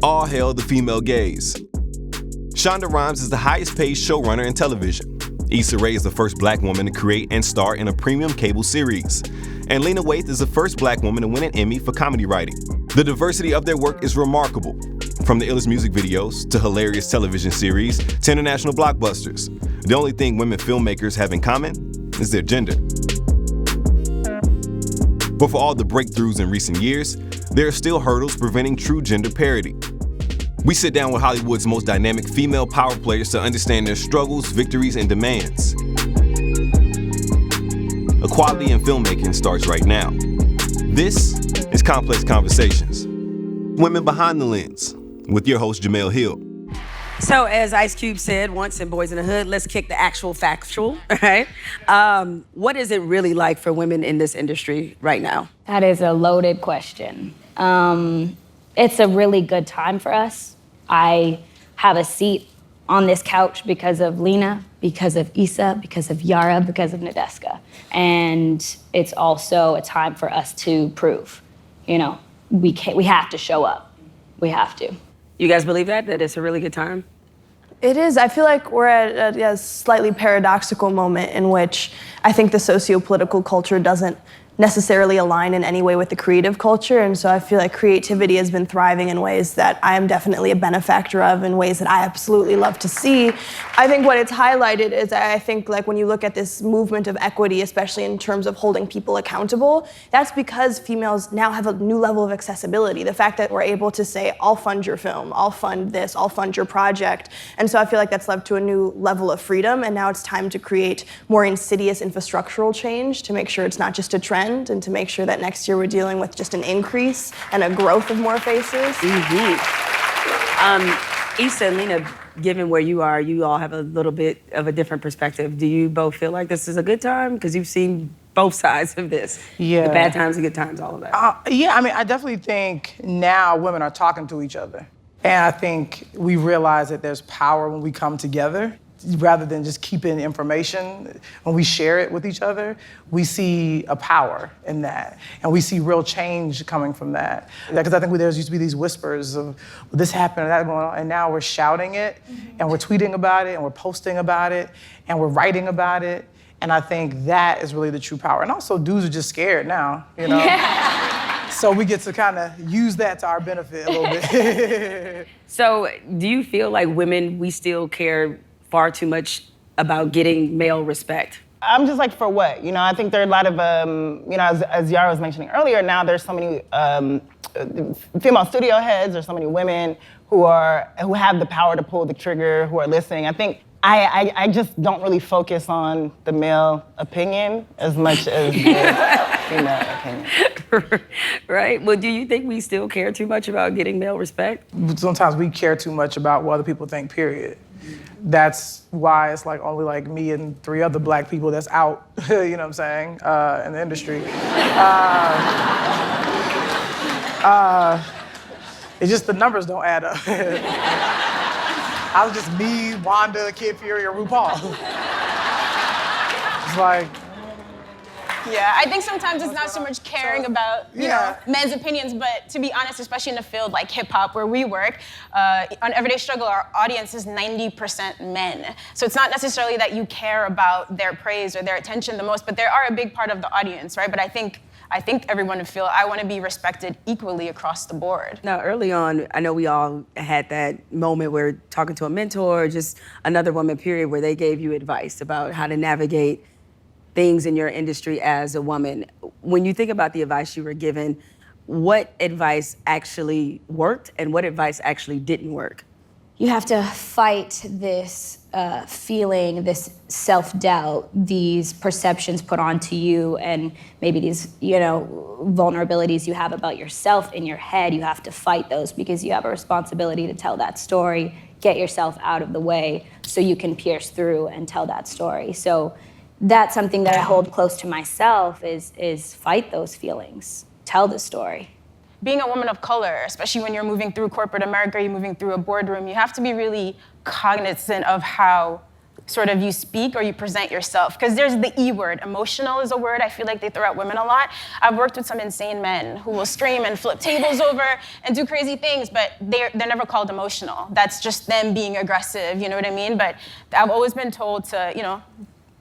All hail the female gaze. Shonda Rhimes is the highest paid showrunner in television. Issa Rae is the first black woman to create and star in a premium cable series. And Lena Waithe is the first black woman to win an Emmy for comedy writing. The diversity of their work is remarkable. From the illest music videos, to hilarious television series, to international blockbusters. The only thing women filmmakers have in common is their gender. But for all the breakthroughs in recent years, there are still hurdles preventing true gender parity. We sit down with Hollywood's most dynamic female power players to understand their struggles, victories, and demands. Equality in filmmaking starts right now. This is Complex Conversations. Women Behind the Lens, with your host, Jemele Hill. So as Ice Cube said once in Boys in the Hood, let's kick the actual factual, right? What is it really like for women in this industry right now? That is a loaded question. It's a really good time for us. I have a seat on this couch because of Lena, because of Issa, because of Yara, because of Nadeska. And it's also a time for us to prove, we have to show up. We have to. You guys believe that it's a really good time? It is. I feel like we're at a slightly paradoxical moment in which I think the socio-political culture doesn't necessarily align in any way with the creative culture. And so I feel like creativity has been thriving in ways that I am definitely a benefactor of, in ways that I absolutely love to see. I think what it's highlighted is, I think, like, when you look at this movement of equity, especially in terms of holding people accountable, that's because females now have a new level of accessibility. The fact that we're able to say, I'll fund your film, I'll fund this, I'll fund your project. And so I feel like that's led to a new level of freedom, and now it's time to create more insidious infrastructural change to make sure it's not just a trend, and to make sure that next year we're dealing with just an increase and a growth of more faces. Mm-hmm. Issa and Lena, given where you are, you all have a little bit of a different perspective. Do you both feel like this is a good time? Because you've seen both sides of this. Yeah. The bad times, the good times, all of that. I definitely think now women are talking to each other. And I think we realize that there's power when we come together. Rather than just keeping information, when we share it with each other, we see a power in that. And we see real change coming from that. Because I think there used to be these whispers of this happened or that going on, and now we're shouting it, and we're tweeting about it, and we're posting about it, and we're writing about it. And I think that is really the true power. And also, dudes are just scared now, Yeah. So we get to kind of use that to our benefit a little bit. So do you feel like women, we still care far too much about getting male respect? I'm just like, for what? I think there are a lot of, as Yara was mentioning earlier, now there's so many female studio heads, there's so many women who have the power to pull the trigger, who are listening. I think I just don't really focus on the male opinion as much as the female opinion. Right? Well, do you think we still care too much about getting male respect? Sometimes we care too much about what other people think, period. That's why it's like only like me and 3 other black people that's out, you know what I'm saying, in the industry. It's just the numbers don't add up. I was just me, Wanda, Kid Fury, or RuPaul. It's like... Yeah, I think sometimes it's not so much caring about men's opinions, but to be honest, especially in a field like hip hop where we work, on Everyday Struggle, our audience is 90% men. So it's not necessarily that you care about their praise or their attention the most, but they are a big part of the audience, right? But I think everyone would feel I want to be respected equally across the board. Now, early on, I know we all had that moment where talking to a mentor, just another woman, period, where they gave you advice about how to navigate things in your industry as a woman. When you think about the advice you were given, what advice actually worked and what advice actually didn't work? You have to fight this feeling, this self-doubt, these perceptions put onto you, and maybe these, vulnerabilities you have about yourself in your head. You have to fight those because you have a responsibility to tell that story, get yourself out of the way so you can pierce through and tell that story. So that's something that I hold close to myself is fight those feelings, tell the story. Being a woman of color, especially when you're moving through corporate America, you're moving through a boardroom, you have to be really cognizant of how sort of you speak or you present yourself. Because there's the E word. Emotional is a word I feel like they throw at women a lot. I've worked with some insane men who will scream and flip tables over and do crazy things, but they're never called emotional. That's just them being aggressive, you know what I mean? But I've always been told to, you know,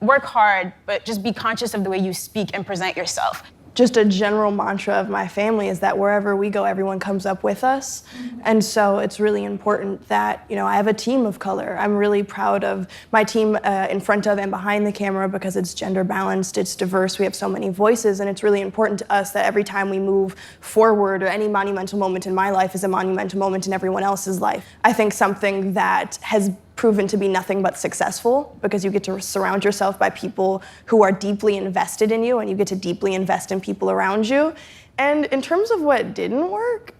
work hard, but just be conscious of the way you speak and present yourself. Just a general mantra of my family is that wherever we go, everyone comes up with us. And so it's really important that, you know, I have a team of color. I'm really proud of my team in front of and behind the camera because it's gender balanced, it's diverse, we have so many voices, and it's really important to us that every time we move forward, or any monumental moment in my life is a monumental moment in everyone else's life. I think something that has proven to be nothing but successful, because you get to surround yourself by people who are deeply invested in you, and you get to deeply invest in people around you. And in terms of what didn't work,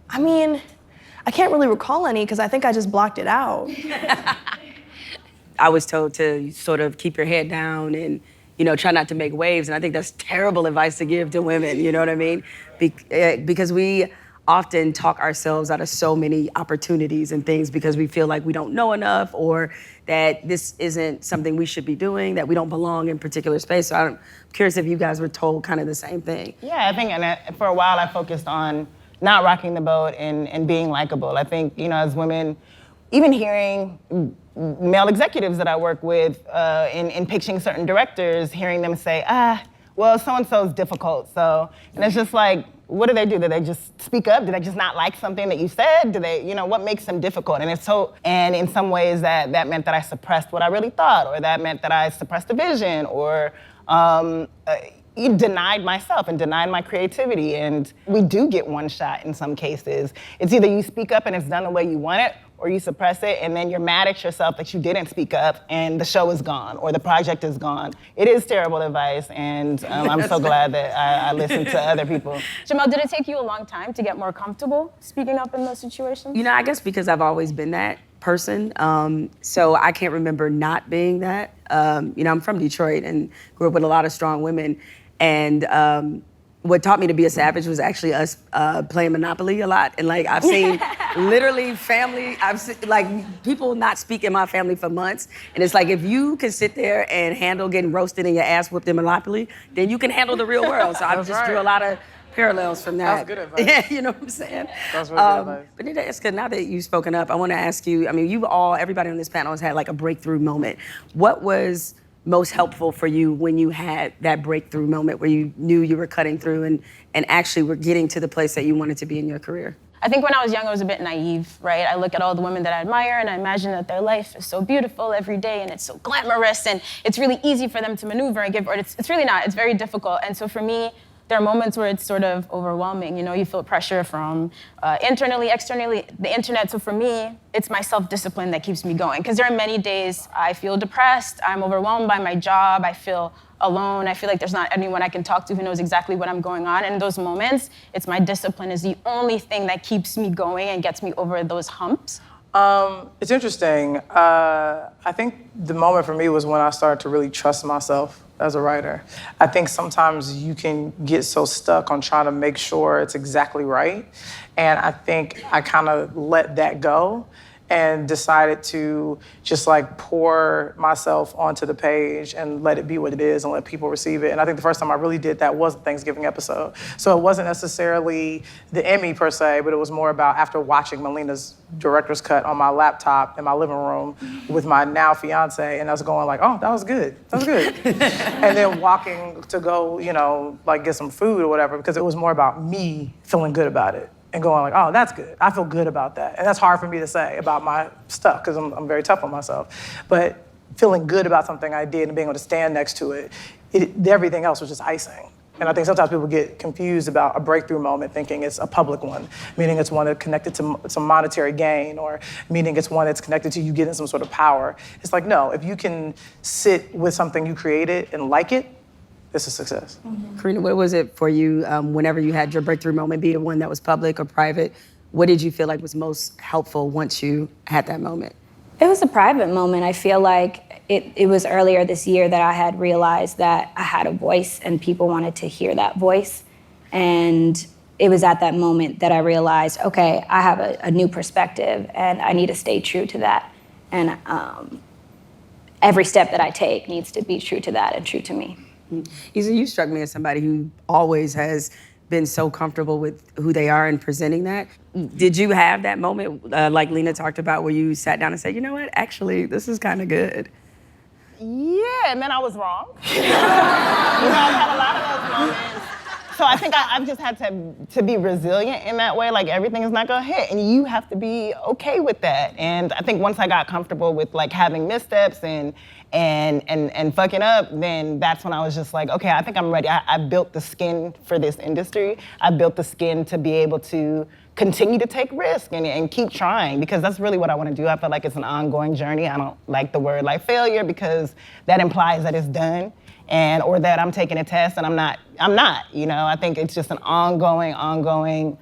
I mean, I can't really recall any because I think I just blocked it out. I was told to sort of keep your head down and, you know, try not to make waves, and I think that's terrible advice to give to women, you know what I mean? Because we often talk ourselves out of so many opportunities and things because we feel like we don't know enough, or that this isn't something we should be doing, that we don't belong in particular space. So I'm curious if you guys were told kind of the same thing. Yeah, I think for a while I focused on not rocking the boat and being likable. I think, you know, as women, even hearing male executives that I work with in pitching certain directors, hearing them say, well, so-and-so is difficult, so, and it's just like, what do? Did they just speak up? Did they just not like something that you said? Do they, you know, what makes them difficult? And in some ways that meant that I suppressed what I really thought, or that meant that I suppressed the vision, or denied myself and denied my creativity. And we do get one shot in some cases. It's either you speak up and it's done the way you want it, or you suppress it and then you're mad at yourself that you didn't speak up and the show is gone or the project is gone. It is terrible advice, and I'm so glad that I listened to other people. Jemele, did it take you a long time to get more comfortable speaking up in those situations? You know, I guess because I've always been that person, so I can't remember not being that. You know, I'm from Detroit and grew up with a lot of strong women, and what taught me to be a savage was actually us playing Monopoly a lot. And like, I've seen literally like people not speak in my family for months. And it's like, if you can sit there and handle getting roasted and your ass whooped in Monopoly, then you can handle the real world. So I just drew a lot of parallels from that. That's good advice. Yeah, you know what I'm saying? That's really good advice. But Nadeska, now that you've spoken up, I want to ask you, I mean, everybody on this panel has had like a breakthrough moment. What was most helpful for you when you had that breakthrough moment where you knew you were cutting through and actually were getting to the place that you wanted to be in your career? I think when I was young, I was a bit naive, right? I look at all the women that I admire and I imagine that their life is so beautiful every day and it's so glamorous and it's really easy for them to maneuver and give, or it's really not, it's very difficult. And so for me, there are moments where it's sort of overwhelming. You know, you feel pressure from internally, externally, the internet. So for me, it's my self-discipline that keeps me going. Because there are many days I feel depressed, I'm overwhelmed by my job, I feel alone, I feel like there's not anyone I can talk to who knows exactly what I'm going on. And in those moments, it's my discipline is the only thing that keeps me going and gets me over those humps. It's interesting. I think the moment for me was when I started to really trust myself as a writer. I think sometimes you can get so stuck on trying to make sure it's exactly right. And I think I kind of let that go and decided to just like pour myself onto the page and let it be what it is and let people receive it. And I think the first time I really did that was the Thanksgiving episode. So it wasn't necessarily the Emmy per se, but it was more about after watching Melena's director's cut on my laptop in my living room with my now fiance, and I was going like, oh, that was good, that was good. And then walking to go, you know, like get some food or whatever, because it was more about me feeling good about it. And going like, oh, that's good. I feel good about that. And that's hard for me to say about my stuff because I'm very tough on myself. But feeling good about something I did and being able to stand next to it, everything else was just icing. And I think sometimes people get confused about a breakthrough moment thinking it's a public one, meaning it's one that's connected to some monetary gain, or meaning it's one that's connected to you getting some sort of power. It's like, no, if you can sit with something you created and like it, it's a success. Mm-hmm. Karena, what was it for you whenever you had your breakthrough moment, be it one that was public or private? What did you feel like was most helpful once you had that moment? It was a private moment. I feel like it was earlier this year that I had realized that I had a voice and people wanted to hear that voice. And it was at that moment that I realized, okay, I have a new perspective and I need to stay true to that. And every step that I take needs to be true to that and true to me. Issa, you struck me as somebody who always has been so comfortable with who they are and presenting that. Did you have that moment, like Lena talked about, where you sat down and said, you know what, actually, this is kind of good? Yeah, and then I was wrong. I've had a lot of those moments. So I think I've just had to be resilient in that way. Like, everything is not gonna hit, and you have to be okay with that. And I think once I got comfortable with like having missteps and fucking up, then that's when I was just like, okay, I think I'm ready. I built the skin for this industry. I built the skin to be able to continue to take risks and keep trying, because that's really what I want to do. I feel like it's an ongoing journey. I don't like the word like failure, because that implies that it's done, or that I'm taking a test and I'm not. I think it's just an ongoing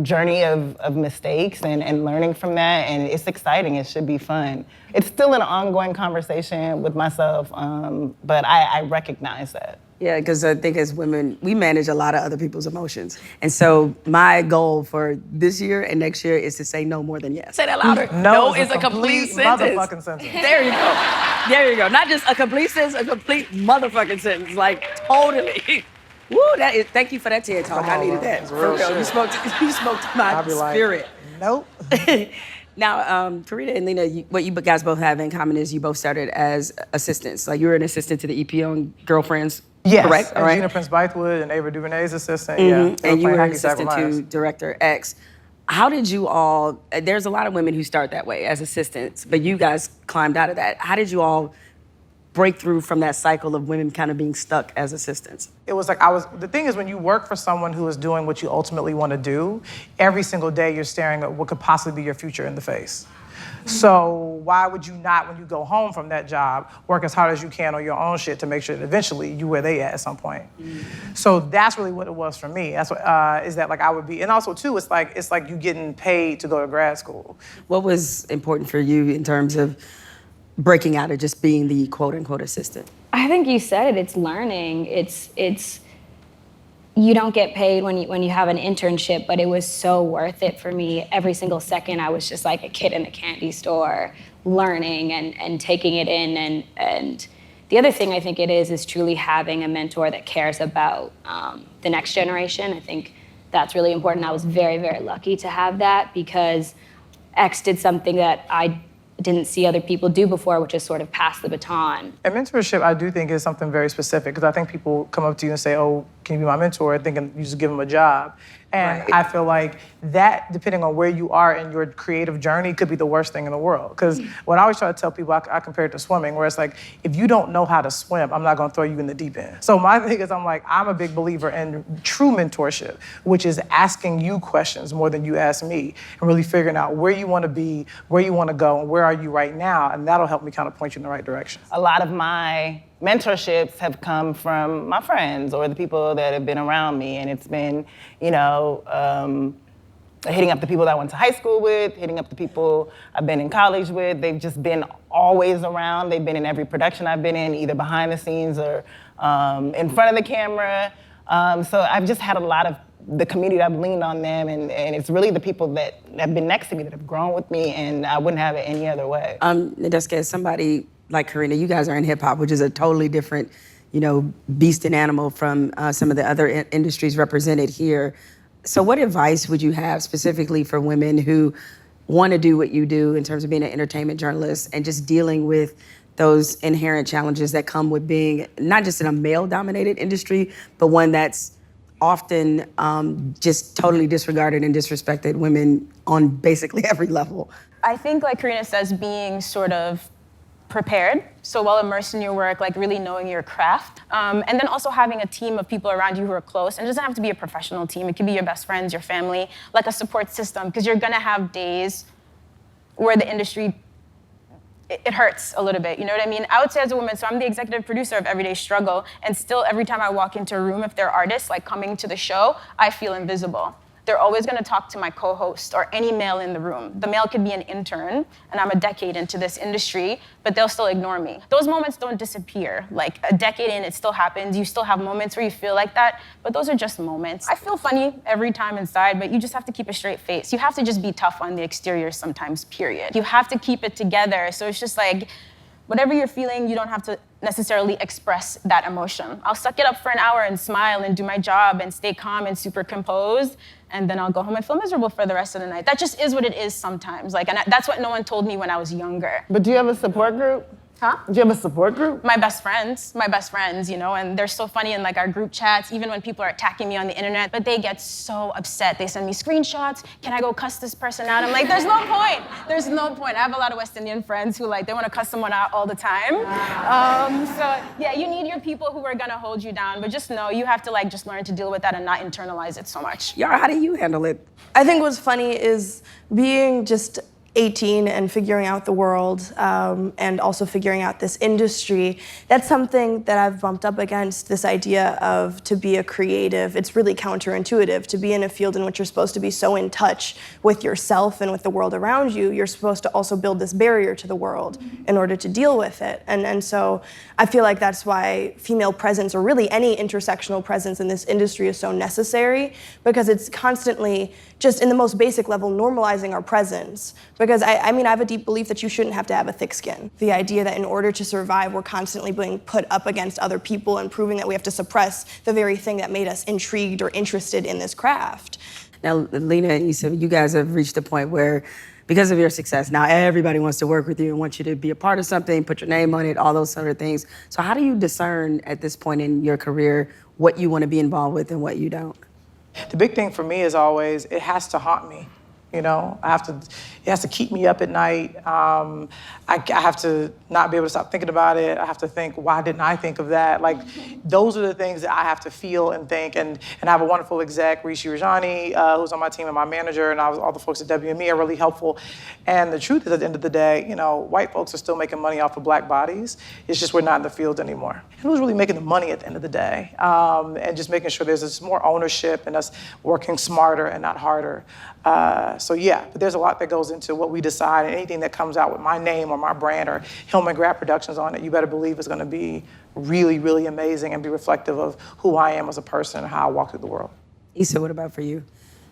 journey of mistakes and learning from that, and it's exciting. It should be fun. It's still an ongoing conversation with myself, but I recognize that. Yeah, because I think as women, we manage a lot of other people's emotions. And so my goal for this year and next year is to say no more than yes. Say that louder. No is a complete sentence. motherfucking sentence. There you go. There you go. Not just a complete sentence, a complete motherfucking sentence. Like, totally. Woo, thank you for that TED Talk. I needed that. For real. You spoke to my spirit. Nope. Now, Karena and Lena, what you guys both have in common is you both started as assistants. Like, you were an assistant to the EP on Girlfriends, yes. Correct? All right. Gina Prince Bythewood and Ava DuVernay's assistant, And you were an assistant to Director X. How did you all, there's a lot of women who start that way as assistants, but you guys climbed out of that. How did you all break through from that cycle of women kind of being stuck as assistants? It was like, the thing is, when you work for someone who is doing what you ultimately want to do, every single day you're staring at what could possibly be your future in the face. So why would you not, when you go home from that job, work as hard as you can on your own shit to make sure that eventually you where they at some point? So that's really what it was for me. That's what, is that like I would be, and also too, it's like you getting paid to go to grad school. What was important for you in terms of breaking out of just being the quote unquote assistant? I think you said it, it's learning. It's you don't get paid when you have an internship, but it was so worth it for me. Every single second I was just like a kid in a candy store, learning and taking it in. And the other thing I think it is truly having a mentor that cares about the next generation. I think that's really important. I was very, very lucky to have that, because X did something that I didn't see other people do before, which is sort of pass the baton. And mentorship, I do think, is something very specific, because I think people come up to you and say, oh, can you be my mentor? Thinking you just give them a job. And Right. I feel like that, depending on where you are in your creative journey, could be the worst thing in the world. Because what I always try to tell people, I compare it to swimming, where it's like, if you don't know how to swim, I'm not gonna throw you in the deep end. So my thing is, I'm a big believer in true mentorship, which is asking you questions more than you ask me, and really figuring out where you wanna be, where you wanna go, and where are you right now, and that'll help me kind of point you in the right direction. A lot of my mentorships have come from my friends or the people that have been around me, and it's been, hitting up the people that I went to high school with, hitting up the people I've been in college with. They've just been always around. They've been in every production I've been in, either behind the scenes or in front of the camera. So I've just had a lot of the community. I've leaned on them, and it's really the people that have been next to me that have grown with me, and I wouldn't have it any other way. Nadeska, as somebody like Karena, you guys are in hip hop, which is a totally different, beast and animal from some of the other industries represented here. So what advice would you have specifically for women who want to do what you do in terms of being an entertainment journalist and just dealing with those inherent challenges that come with being not just in a male-dominated industry, but one that's often just totally disregarded and disrespected women on basically every level? I think, like Karena says, being sort of prepared, so well immersed in your work, like really knowing your craft. And then also having a team of people around you who are close. And it doesn't have to be a professional team. It could be your best friends, your family, like a support system, because you're gonna have days where the industry, it hurts a little bit, you know what I mean? I would say as a woman, so I'm the executive producer of Everyday Struggle, and still every time I walk into a room, if they're artists like coming to the show, I feel invisible. They're always gonna talk to my co-host or any male in the room. The male could be an intern, and I'm a decade into this industry, but they'll still ignore me. Those moments don't disappear. Like a decade in, it still happens. You still have moments where you feel like that, but those are just moments. I feel funny every time inside, but you just have to keep a straight face. You have to just be tough on the exterior sometimes, period. You have to keep it together. So it's just like, whatever you're feeling, you don't have to necessarily express that emotion. I'll suck it up for an hour and smile and do my job and stay calm and super composed, and then I'll go home and feel miserable for the rest of the night. That just is what it is sometimes. Like, and that's what no one told me when I was younger. But do you have a support group? Huh? Do you have a support group? My best friends, you know, and they're so funny in like our group chats, even when people are attacking me on the internet, but they get so upset. They send me screenshots. Can I go cuss this person out? I'm like, there's no point. There's no point. I have a lot of West Indian friends who like, they want to cuss someone out all the time. So yeah, you need your people who are gonna hold you down, but just know you have to like just learn to deal with that and not internalize it so much. Yara, how do you handle it? I think what's funny is being just 18 and figuring out the world and also figuring out this industry. That's something that I've bumped up against, this idea of to be a creative. It's really counterintuitive to be in a field in which you're supposed to be so in touch with yourself and with the world around you. You're supposed to also build this barrier to the world in order to deal with it. And so I feel like that's why female presence, or really any intersectional presence in this industry, is so necessary, because it's constantly, just in the most basic level, normalizing our presence. Because I mean, I have a deep belief that you shouldn't have to have a thick skin. The idea that in order to survive, we're constantly being put up against other people and proving that we have to suppress the very thing that made us intrigued or interested in this craft. Now, Lena and Issa, you guys have reached a point where, because of your success, now everybody wants to work with you and wants you to be a part of something, put your name on it, all those sort of things. So how do you discern at this point in your career what you want to be involved with and what you don't? The big thing for me is always, it has to haunt me. You know, it has to keep me up at night. I have to not be able to stop thinking about it. I have to think, why didn't I think of that? Like, those are the things that I have to feel and think. And I have a wonderful exec, Rishi Rajani, who's on my team, and my manager, and all the folks at WME are really helpful. And the truth is, at the end of the day, you know, white folks are still making money off of black bodies. It's just we're not in the field anymore. And who's really making the money at the end of the day? And just making sure there's just more ownership and us working smarter and not harder. So yeah, but there's a lot that goes into what we decide, and anything that comes out with my name or my brand or Hillman Grad Productions on it, you better believe it's gonna be really, really amazing and be reflective of who I am as a person and how I walk through the world. Issa, what about for you?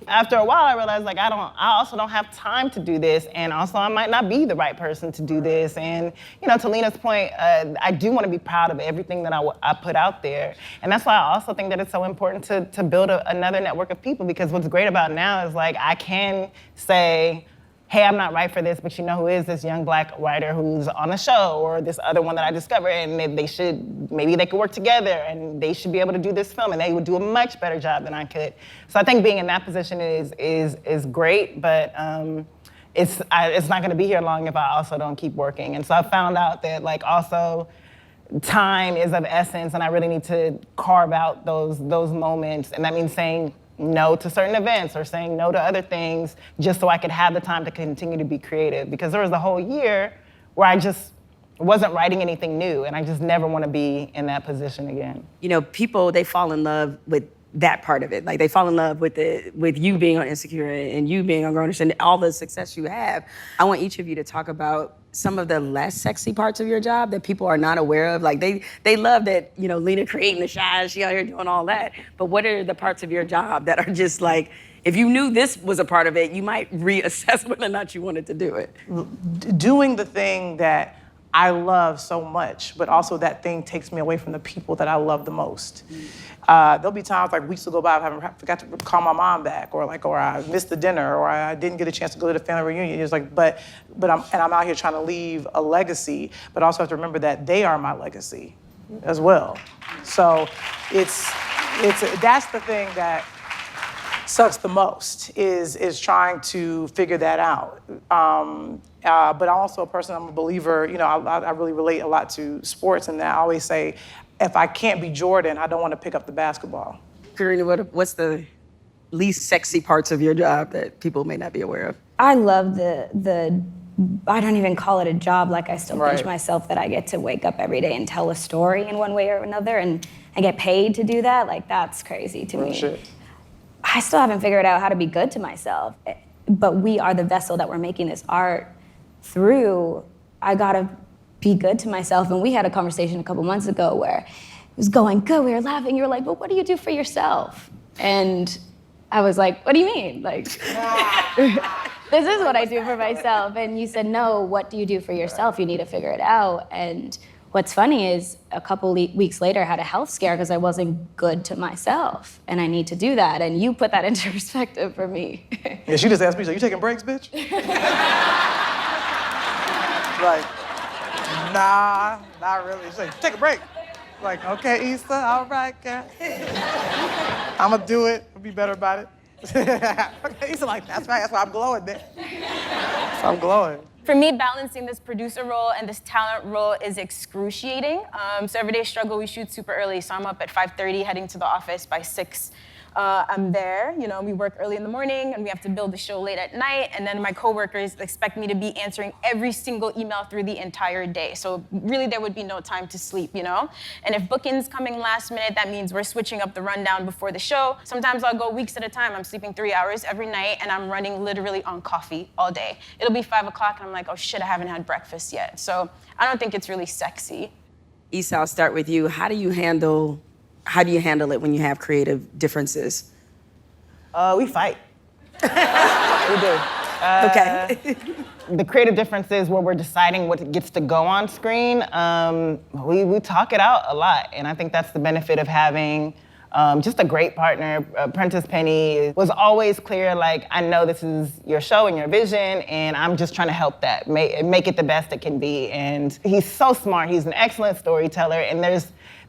After a while, I realized like I also don't have time to do this, and also I might not be the right person to do this. And you know, to Lena's point, I do want to be proud of everything that I put out there, and that's why I also think that it's so important to build another network of people. Because what's great about now is like I can say, hey, I'm not right for this, but you know who is this young black writer who's on a show, or this other one that I discovered, and maybe they could work together, and they should be able to do this film, and they would do a much better job than I could. So I think being in that position is great, but it's not gonna be here long if I also don't keep working. And so I found out that like also time is of essence, and I really need to carve out those moments, and that means saying no to certain events or saying no to other things just so I could have the time to continue to be creative. Because there was a whole year where I just wasn't writing anything new, and I just never want to be in that position again. You know, people, they fall in love with that part of it. Like, they fall in love with you being on Insecure and you being on Grownish and all the success you have. I want each of you to talk about some of the less sexy parts of your job that people are not aware of. Like, they love that, you know, Lena creating the shots, she out here doing all that. But what are the parts of your job that are just like, if you knew this was a part of it, you might reassess whether or not you wanted to do it? Doing the thing that I love so much, but also that thing takes me away from the people that I love the most. There'll be times like weeks will go by, I forgot to call my mom back, or I missed the dinner, or I didn't get a chance to go to the family reunion. It's like, but I'm out here trying to leave a legacy, but also have to remember that they are my legacy as well. So that's the thing that sucks the most, is trying to figure that out. But I'm also a person, I'm a believer, you know, I really relate a lot to sports, and I always say, if I can't be Jordan, I don't want to pick up the basketball. Karena, what's the least sexy parts of your job that people may not be aware of? I love the I don't even call it a job. Like, I still pinch Right. myself that I get to wake up every day and tell a story in one way or another, and I get paid to do that. Like, that's crazy to me. Shit. I still haven't figured out how to be good to myself, but we are the vessel that we're making this art through. I gotta be good to myself. And we had a conversation a couple months ago where it was going good, we were laughing, you were like, but what do you do for yourself? And I was like, what do you mean? Like, This is what I do for myself. And you said, no, what do you do for yourself? You need to figure it out. And what's funny is a couple weeks later, I had a health scare because I wasn't good to myself. And I need to do that. And you put that into perspective for me. Yeah, she just asked me, so you taking breaks, bitch? Like, nah, not really. She's like, take a break. Like, okay, Issa, all right, girl. I'm gonna do it. I'll be better about it. Okay, Issa, like, that's right. That's why I'm glowing, man. So I'm glowing. For me, balancing this producer role and this talent role is excruciating. So every day struggle, we shoot super early. So I'm up at 5:30, heading to the office by 6. I'm there, we work early in the morning and we have to build the show late at night. And then my coworkers expect me to be answering every single email through the entire day. So really there would be no time to sleep, And if booking's coming last minute, that means we're switching up the rundown before the show. Sometimes I'll go weeks at a time. I'm sleeping 3 hours every night and I'm running literally on coffee all day. It'll be 5 o'clock and I'm like, oh shit, I haven't had breakfast yet. So I don't think it's really sexy. Issa, I'll start with you. How do you handle it when you have creative differences? We fight. We do. Okay. The creative differences where we're deciding what gets to go on screen, we talk it out a lot. And I think that's the benefit of having just a great partner. Prentice Penny was always clear, like, I know this is your show and your vision, and I'm just trying to help that, make it the best it can be. And he's so smart. He's an excellent storyteller, and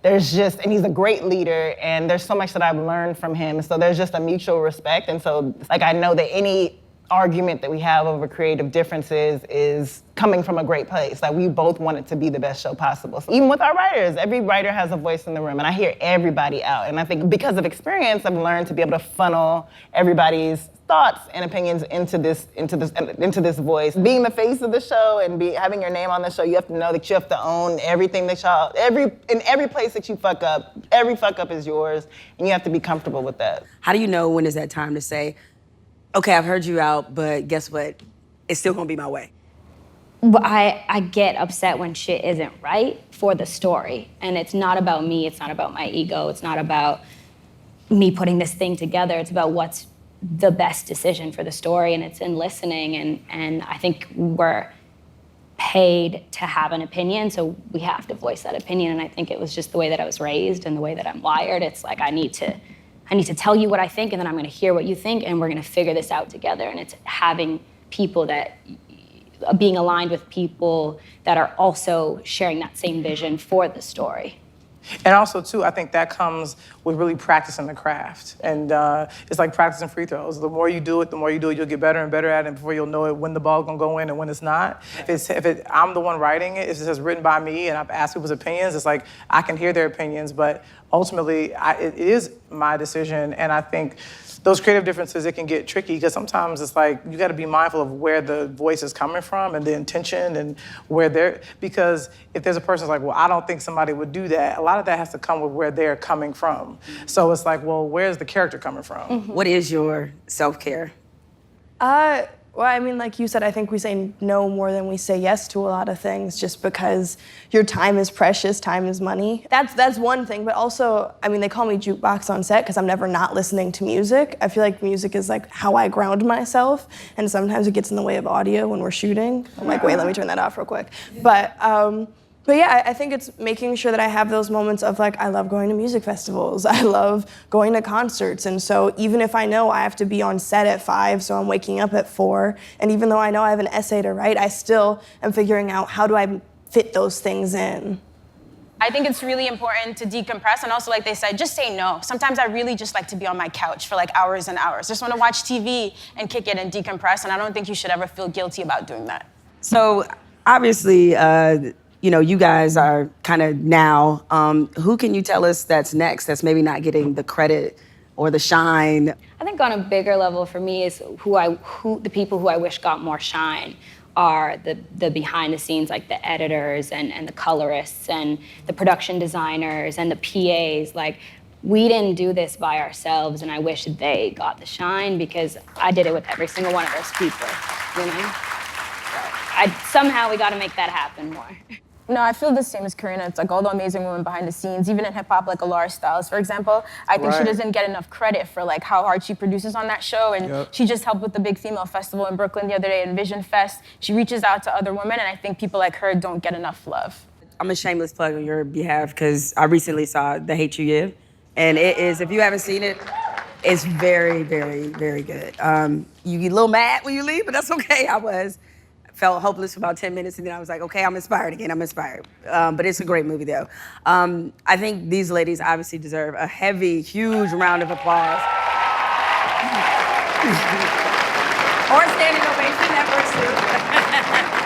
and he's a great leader, and there's so much that I've learned from him. So there's just a mutual respect. And so, like, I know that any argument that we have over creative differences is coming from a great place. Like, we both want it to be the best show possible. So even with our writers, every writer has a voice in the room, and I hear everybody out. And I think because of experience, I've learned to be able to funnel everybody's thoughts and opinions into this voice. Being the face of the show and having your name on the show, you have to know that you have to own everything that in every place that you fuck up, every fuck up is yours, and you have to be comfortable with that. How do you know when is that time to say, okay, I've heard you out, but guess what? It's still gonna be my way. Well, I get upset when shit isn't right for the story. And it's not about me, it's not about my ego, it's not about me putting this thing together, it's about what's the best decision for the story, and it's in listening. And I think we're paid to have an opinion, so we have to voice that opinion. And I think it was just the way that I was raised and the way that I'm wired. It's like I need to tell you what I think, and then I'm gonna hear what you think, and we're gonna figure this out together. And it's having people being aligned with people that are also sharing that same vision for the story. And also, too, I think that comes with really practicing the craft. And it's like practicing free throws. The more you do it, you'll get better and better at it. And before you'll know it, when the ball's gonna go in and when it's not. If I'm the one writing it, if it says written by me and I've asked people's opinions, it's like I can hear their opinions, but ultimately it is my decision. And I think those creative differences, it can get tricky because sometimes it's like you got to be mindful of where the voice is coming from and the intention and because if there's a person who's like, well, I don't think somebody would do that, a lot of that has to come with where they're coming from. So it's like, well, where's the character coming from? Mm-hmm. What is your self-care? Well, I mean, like you said, I think we say no more than we say yes to a lot of things just because your time is precious, time is money. That's one thing, but also, I mean, they call me jukebox on set because I'm never not listening to music. I feel like music is like how I ground myself, and sometimes it gets in the way of audio when we're shooting. I'm like, wait, let me turn that off real quick. But yeah, I think it's making sure that I have those moments of like, I love going to music festivals. I love going to concerts. And so even if I know I have to be on set at 5, so I'm waking up at 4, and even though I know I have an essay to write, I still am figuring out how do I fit those things in. I think it's really important to decompress, and also, like they said, just say no. Sometimes I really just like to be on my couch for like hours and hours. Just want to watch TV and kick it and decompress, and I don't think you should ever feel guilty about doing that. So obviously, you guys are kind of now, who can you tell us that's next that's maybe not getting the credit or the shine? I think on a bigger level for me is the people who I wish got more shine are the behind the scenes, like the editors and the colorists and the production designers and the PAs. Like, we didn't do this by ourselves, and I wish they got the shine because I did it with every single one of those people, Somehow we gotta make that happen more. No, I feel the same as Karena. It's like all the amazing women behind the scenes, even in hip hop, like Alara Styles, for example. I think she doesn't get enough credit for like how hard she produces on that show. And she just helped with the big female festival in Brooklyn the other day, Envision Fest. She reaches out to other women, and I think people like her don't get enough love. I'm a shameless plug on your behalf because I recently saw The Hate You Give. And it is, if you haven't seen it, it's very, very, very good. You get a little mad when you leave, but that's okay. I felt hopeless for about 10 minutes, and then I was like, okay, I'm inspired again, I'm inspired. But it's a great movie, though. I think these ladies obviously deserve a heavy, huge round of applause. Or standing ovation, that works too.